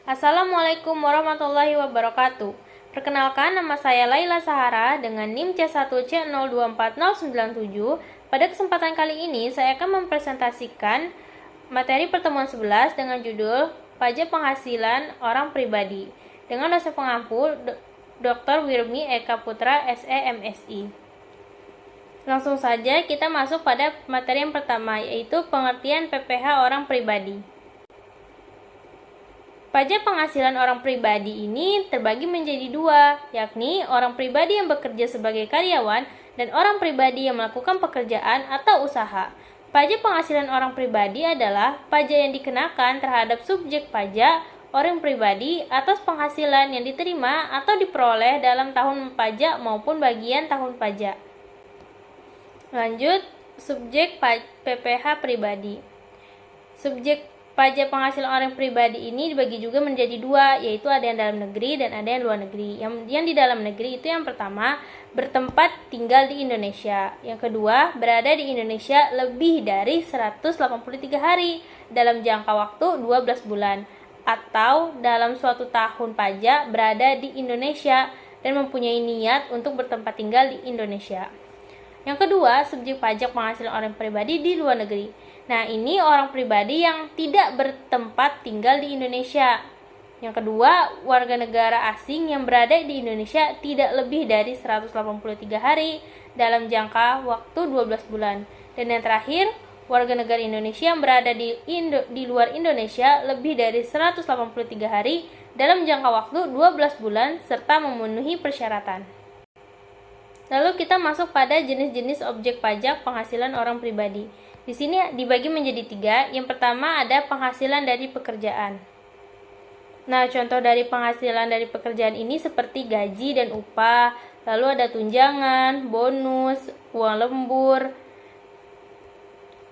Assalamualaikum warahmatullahi wabarakatuh. Perkenalkan, nama saya Laila Sahara dengan NIM C1C024097. Pada kesempatan kali ini, saya akan mempresentasikan materi pertemuan 11 dengan judul Pajak Penghasilan Orang Pribadi dengan dosen pengampu Dr. Wirmi Eka Putra, SE MSI. Langsung saja kita masuk pada materi yang pertama, yaitu pengertian PPh orang pribadi. Pajak penghasilan orang pribadi ini terbagi menjadi dua, yakni orang pribadi yang bekerja sebagai karyawan dan orang pribadi yang melakukan pekerjaan atau usaha. Pajak penghasilan orang pribadi adalah pajak yang dikenakan terhadap subjek pajak orang pribadi atas penghasilan yang diterima atau diperoleh dalam tahun pajak maupun bagian tahun pajak. Lanjut, subjek PPh pribadi. Subjek pajak penghasilan orang pribadi ini dibagi juga menjadi dua, yaitu ada yang dalam negeri dan ada yang luar negeri. Yang di dalam negeri itu yang pertama, bertempat tinggal di Indonesia. Yang kedua, berada di Indonesia lebih dari 183 hari dalam jangka waktu 12 bulan. Atau dalam suatu tahun pajak berada di Indonesia dan mempunyai niat untuk bertempat tinggal di Indonesia. Yang kedua, subjek pajak penghasilan orang pribadi di luar negeri. Nah, ini orang pribadi yang tidak bertempat tinggal di Indonesia. Yang kedua, warga negara asing yang berada di Indonesia tidak lebih dari 183 hari dalam jangka waktu 12 bulan. Dan yang terakhir, warga negara Indonesia yang berada di luar Indonesia lebih dari 183 hari dalam jangka waktu 12 bulan serta memenuhi persyaratan. Lalu kita masuk pada jenis-jenis objek pajak penghasilan orang pribadi. Di sini dibagi menjadi tiga. Yang pertama ada penghasilan dari pekerjaan. Nah, contoh dari penghasilan dari pekerjaan ini seperti gaji dan upah, lalu ada tunjangan, bonus, uang lembur.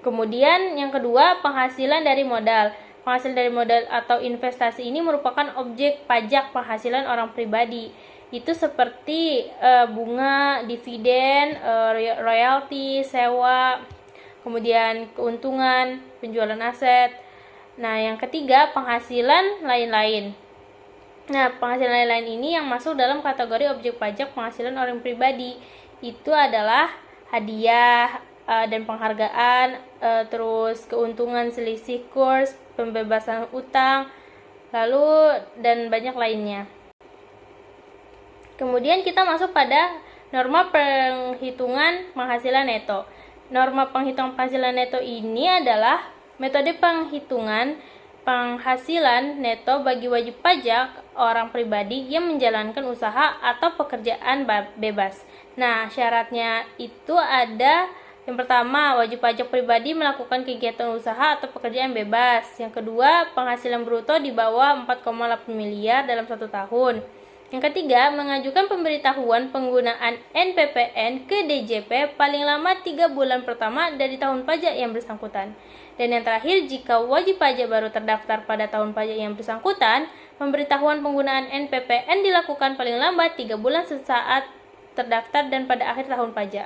Kemudian yang kedua, penghasilan dari modal. Penghasilan dari modal atau investasi ini merupakan objek pajak penghasilan orang pribadi. Itu seperti bunga, dividen, royalti, sewa, kemudian keuntungan, penjualan aset. Nah, yang ketiga, penghasilan lain-lain. Nah, penghasilan lain-lain ini yang masuk dalam kategori objek pajak penghasilan orang pribadi. Itu adalah hadiah dan penghargaan, terus keuntungan selisih kurs, pembebasan utang, lalu dan banyak lainnya. Kemudian kita masuk pada norma penghitungan penghasilan neto. Norma penghitungan penghasilan neto ini adalah metode penghitungan penghasilan neto bagi wajib pajak orang pribadi yang menjalankan usaha atau pekerjaan bebas. Nah, syaratnya itu ada yang pertama, wajib pajak pribadi melakukan kegiatan usaha atau pekerjaan bebas. Yang kedua, penghasilan bruto di bawah 4,8 miliar dalam 1 tahun. Yang ketiga, mengajukan pemberitahuan penggunaan NPPN ke DJP paling lama 3 bulan pertama dari tahun pajak yang bersangkutan. Dan yang terakhir, jika wajib pajak baru terdaftar pada tahun pajak yang bersangkutan, pemberitahuan penggunaan NPPN dilakukan paling lambat 3 bulan sesaat terdaftar dan pada akhir tahun pajak.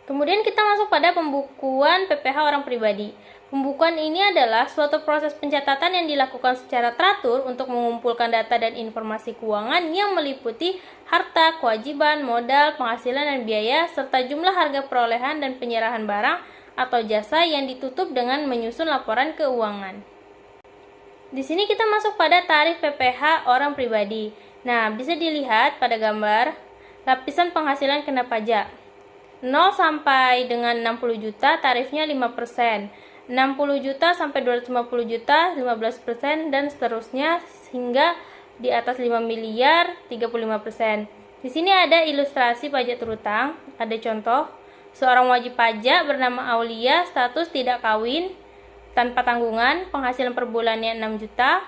Kemudian kita masuk pada pembukuan PPh orang pribadi. Pembukuan ini adalah suatu proses pencatatan yang dilakukan secara teratur untuk mengumpulkan data dan informasi keuangan yang meliputi harta, kewajiban, modal, penghasilan dan biaya, serta jumlah harga perolehan dan penyerahan barang atau jasa yang ditutup dengan menyusun laporan keuangan. Di sini kita masuk pada tarif PPh orang pribadi. Nah, bisa dilihat pada gambar lapisan penghasilan kena pajak. 0 sampai dengan 60 juta tarifnya 5%. 60 juta sampai 250 juta 15% dan seterusnya hingga di atas 5 miliar 35%. Di sini ada ilustrasi pajak terutang, ada contoh seorang wajib pajak bernama Aulia, status tidak kawin, tanpa tanggungan, penghasilan per bulannya 6 juta.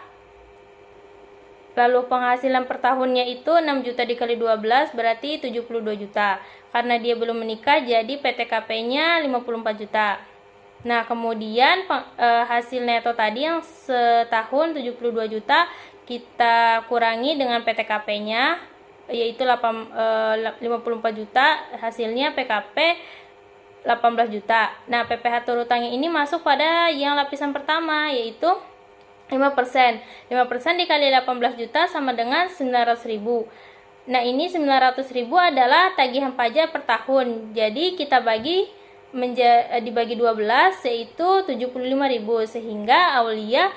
Lalu penghasilan per tahunnya itu 6 juta dikali 12 berarti 72 juta. Karena dia belum menikah jadi PTKP-nya 54 juta. Nah, kemudian hasil neto tadi yang setahun 72 juta kita kurangi dengan PTKP-nya yaitu 54 juta, hasilnya PKP 18 juta. Nah, PPh terutangnya ini masuk pada yang lapisan pertama yaitu 5%. 5% dikali 18 juta sama dengan 900.000. Nah, ini 900.000 adalah tagihan pajak per tahun. Jadi kita dibagi 12 yaitu 75.000, sehingga Aulia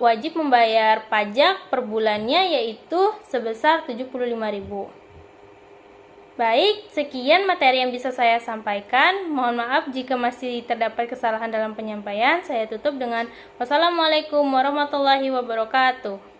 wajib membayar pajak per bulannya yaitu sebesar 75.000. Baik, sekian materi yang bisa saya sampaikan. Mohon maaf jika masih terdapat kesalahan dalam penyampaian. Saya tutup dengan wassalamualaikum warahmatullahi wabarakatuh.